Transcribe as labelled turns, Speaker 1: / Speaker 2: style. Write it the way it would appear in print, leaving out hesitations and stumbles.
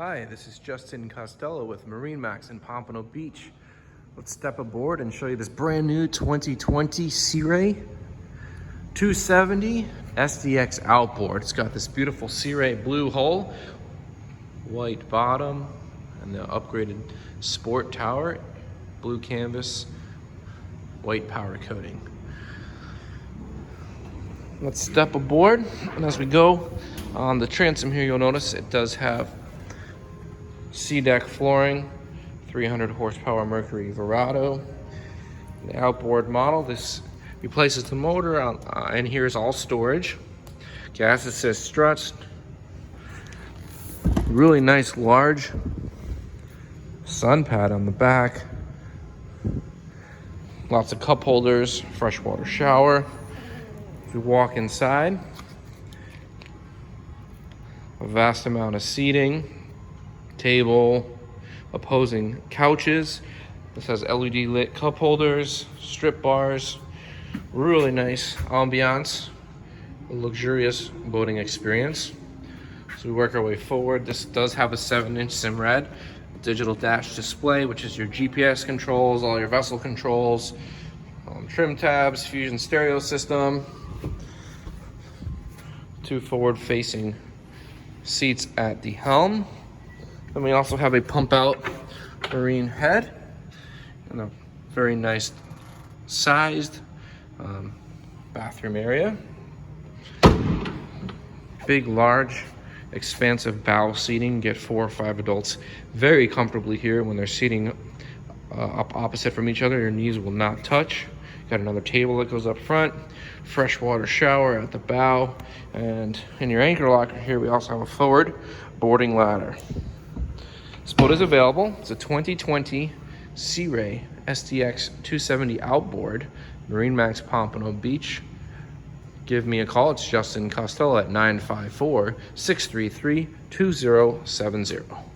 Speaker 1: Hi, this is Justin Costello with MarineMax in Pompano Beach. Let's step aboard and show you this brand new 2020 Sea Ray 270 SDX Outboard. It's got this beautiful Sea Ray blue hull, white bottom, and the upgraded sport tower, blue canvas, white powder coating. Let's step aboard, and as we go on the transom here, you'll notice it does have sea deck flooring, 300 horsepower Mercury Verado. The outboard model, this replaces the motor, and here's all storage. Gas assist struts, really nice large sun pad on the back, lots of cup holders, freshwater shower. If we walk inside, a vast amount of seating, table, opposing couches. This has LED lit cup holders, strip bars, really nice ambiance, a luxurious boating experience. So we work our way forward. This does have a 7-inch SIMRAD digital dash display, which is your GPS controls, all your vessel controls, trim tabs, fusion stereo system, 2 forward-facing seats at the helm. Then we also have a pump-out marine head and a very nice sized bathroom area. Big, large, expansive bow seating. Get 4 or 5 adults very comfortably here. When they're seating up opposite from each other, your knees will not touch. Got another table that goes up front, freshwater shower at the bow, and in your anchor locker here, we also have a forward boarding ladder. This boat is available. It's a 2020 Sea Ray SDX 270 Outboard, MarineMax Pompano Beach. Give me a call. It's Justin Costello at 954-633-2070.